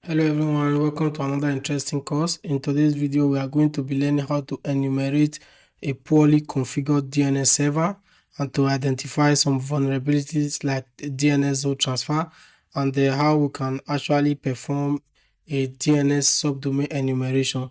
Hello everyone, welcome to another interesting course. In today's video, we are going to be learning how to enumerate a poorly configured DNS server and to identify some vulnerabilities like DNS zone transfer and how we can actually perform a DNS subdomain enumeration.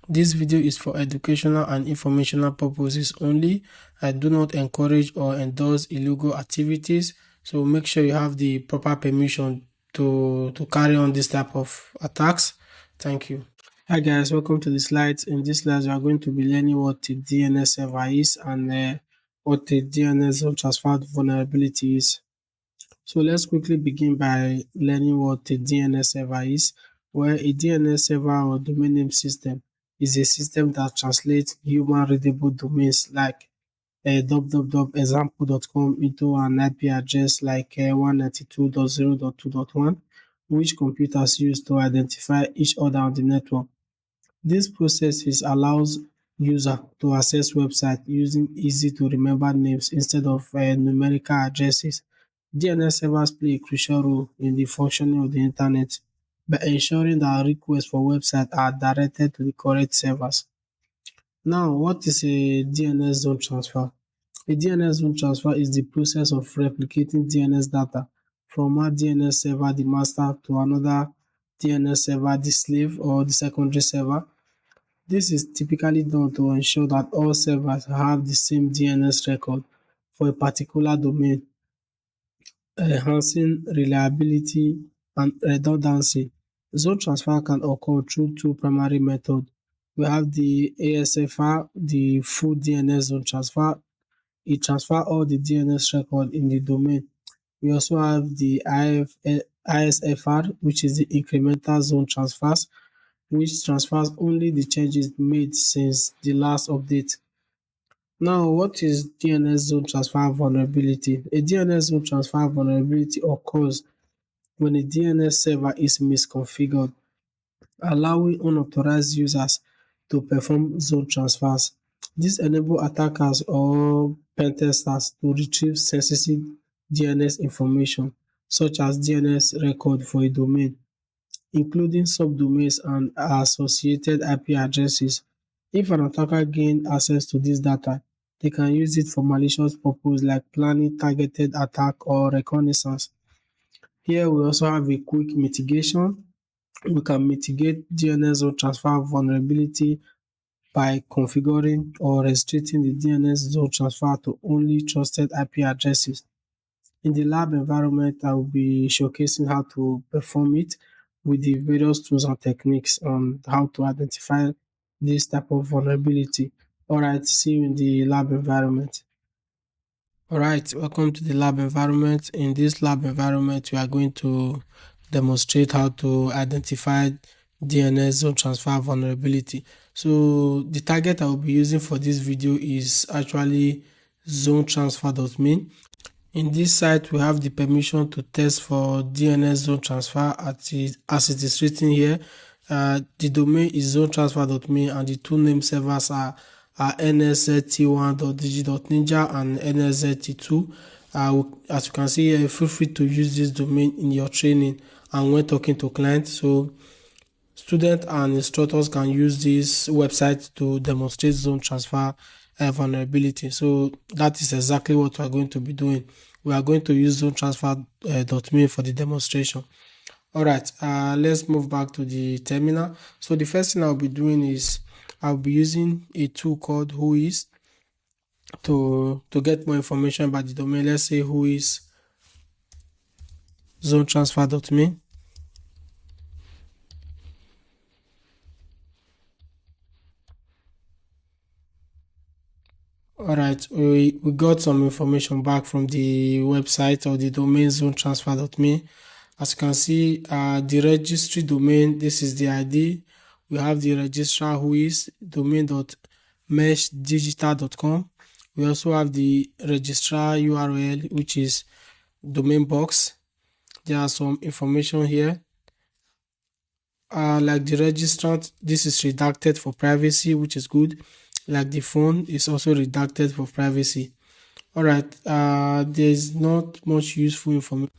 This video is for educational and informational purposes only. I do not encourage or endorse illegal activities, so make sure you have the proper permission to carry on this type of attacks. Thank you. Hi guys, welcome to the slides. In this slides, we are going to be learning what a DNS server is and what a DNS zone transfer vulnerability is. So let's quickly begin by learning what a DNS server is. Where a DNS server or domain name system is a system that translates human readable domains like www.example.com into an IP address like 192.0.2.1, which computers use to identify each other on the network. This process allows users to access websites using easy to remember names instead of numerical addresses. DNS servers play a crucial role in the functioning of the internet by ensuring that requests for websites are directed to the correct servers. Now, what is a DNS zone transfer? A DNS zone transfer is the process of replicating DNS data from one DNS server, the master, to another DNS server, the slave or the secondary server. This is typically done to ensure that all servers have the same DNS record for a particular domain, enhancing reliability and redundancy. Zone transfer can occur through two primary methods. We have the ASFR, the full DNS zone transfer. It transfers all the DNS record in the domain. We also have the ISFR, which is the incremental zone transfers, which transfers only the changes made since the last update. Now, what is DNS zone transfer vulnerability? A DNS zone transfer vulnerability occurs when a DNS server is misconfigured, allowing unauthorized users to perform zone transfers. This enables attackers or pentesters to retrieve sensitive DNS information, such as DNS record for a domain, including subdomains and associated IP addresses. If an attacker gains access to this data, they can use it for malicious purposes like planning targeted attack or reconnaissance. Here we also have a quick mitigation. We can mitigate DNS zone transfer vulnerability by configuring or restricting the DNS zone transfer to only trusted IP addresses. In the lab environment, I will be showcasing how to perform it with the various tools and techniques on how to identify this type of vulnerability. All right, see you in the lab environment. All right, welcome to the lab environment. In this lab environment, we are going to demonstrate how to identify DNS zone transfer vulnerability. So the target I will be using for this video is actually zonetransfer.me. In this site, we have the permission to test for DNS zone transfer as it is written here. The domain is zonetransfer.me and the two name servers are nszt1.digi.ninja and nszt2. As you can see here, feel free to use this domain in your training and when talking to clients. So students and instructors can use this website to demonstrate zone transfer vulnerability. So that is exactly what we are going to be doing. We are going to use zonetransfer.me for the demonstration. All right, let's move back to the terminal. So the first thing I'll be doing is I'll be using a tool called Whois to get more information about the domain. Let's say Whois zonetransfer.me. All right, we got some information back from the website or the domain zonetransfer.me. As you can see, the registry domain, this is the ID. We have the registrar who is domain.meshdigital.com. We also have the registrar URL, which is domain box. There are some information here. Like the registrant, this is redacted for privacy, which is good. Like the phone is also redacted for privacy. All right, there's not much useful information.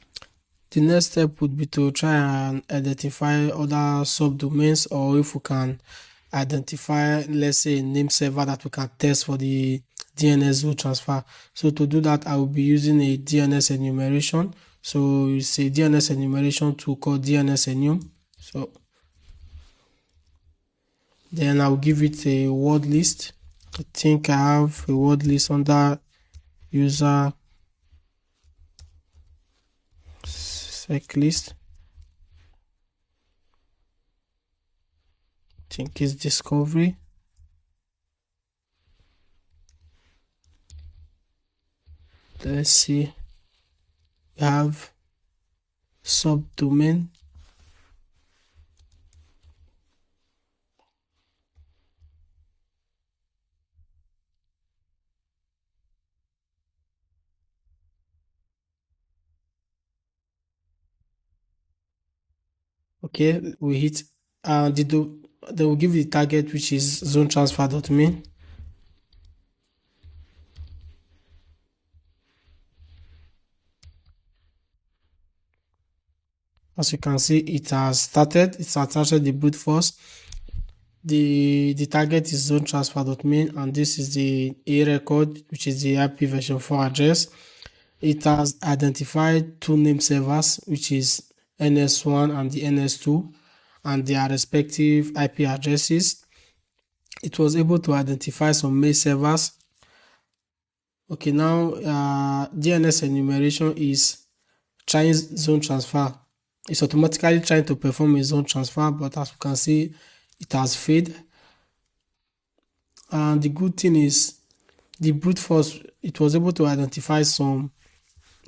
The next step would be to try and identify other subdomains, or if we can identify, let's say, a name server that we can test for the DNS zone transfer. So to do that, I will be using a DNS enumeration. So it's a DNS enumeration tool called DNS enum. So then I'll give it a word list. I think I have a word list under user sec list. I think it's discovery. Let's see. We have subdomain. Okay, we hit they will give the target, which is zone transfer.me. As you can see, it has started. It's attached the brute force. The target is zone transfer.me, and this is the A record, which is the IP version 4 address. It has identified two name servers, which is NS1 and the NS2, and their respective IP addresses. It was able to identify some mail servers. Okay, now DNS enumeration is trying zone transfer. It's automatically trying to perform a zone transfer, but as you can see, it has failed. And the good thing is the brute force, it was able to identify some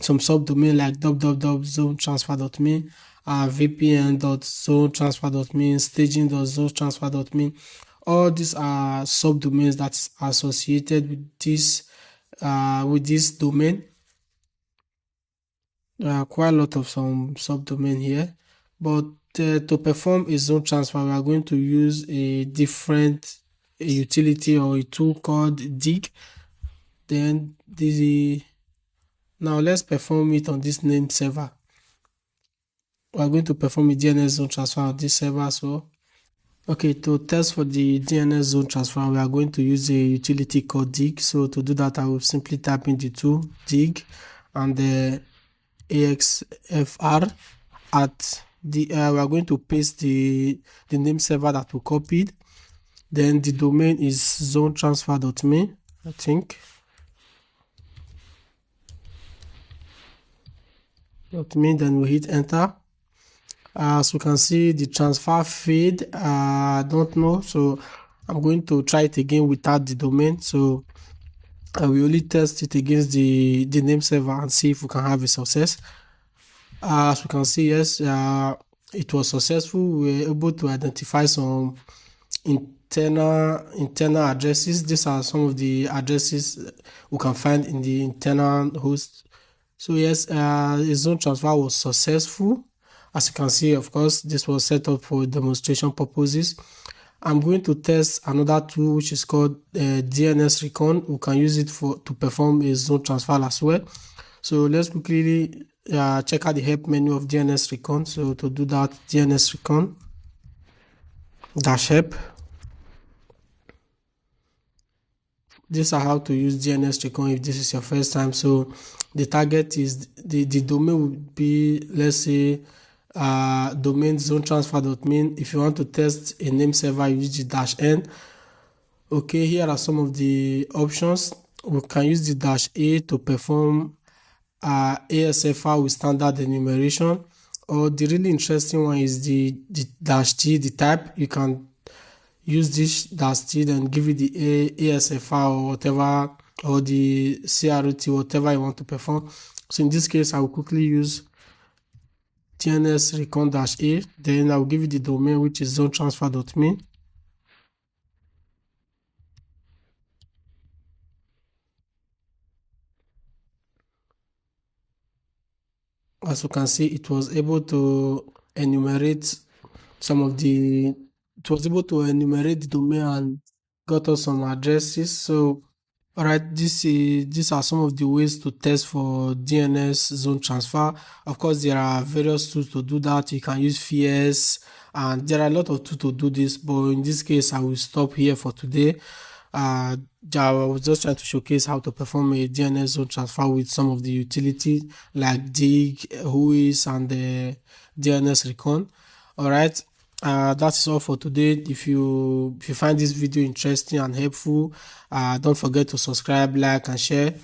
subdomain like www.zonetransfer.me, vpn.zonetransfer.me, staging.zonetransfer.me. All these are subdomains that is associated with this domain. There are quite a lot of some subdomain here, but to perform a zone transfer, we are going to use a different utility or a tool called dig. Then now let's perform it on this name server. We are going to perform a DNS zone transfer on this server. So, okay, to test for the DNS zone transfer, we are going to use a utility called dig. So to do that, I will simply type in the tool dig and the axfr at the we are going to paste the name server that we copied. Then the domain is zonetransfer.me, I think. .me, then we hit enter. As you can see, the transfer failed. I don't know, so I'm going to try it again without the domain. So I will only test it against the name server and see if we can have a success. As you can see, yes, it was successful. We were able to identify some internal addresses. These are some of the addresses we can find in the internal host. So yes, the zone transfer was successful. As you can see, of course, this was set up for demonstration purposes. I'm going to test another tool which is called DNS Recon. We can use it to perform a zone transfer as well. So let's quickly check out the help menu of DNS Recon. So to do that, DNS Recon -help. These are how to use DNS Recon if this is your first time. So the target is the domain would be, let's say, domain zone transfer.me. If you want to test a name server, use the -n. Okay, here are some of the options. We can use the -a to perform ASFR with standard enumeration, or the really interesting one is the -t, the type. You can use this -t, then give it the ASFR or whatever, or the CRT, whatever you want to perform. So in this case, I will quickly use DNS Recon -a, then I will give it the domain, which is zonetransfer.me. As you can see, it was able to enumerate the domain and got us some addresses. So All right, these are some of the ways to test for DNS zone transfer. Of course, there are various tools to do that. You can use FIES, and there are a lot of tools to do this. But in this case, I will stop here for today. I was just trying to showcase how to perform a DNS zone transfer with some of the utilities like Dig, Whois, and the DNS Recon. All right. That is all for today. If you find this video interesting and helpful, don't forget to subscribe, like, and share.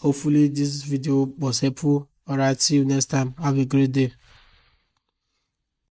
Hopefully, this video was helpful. All right. See you next time. Have a great day.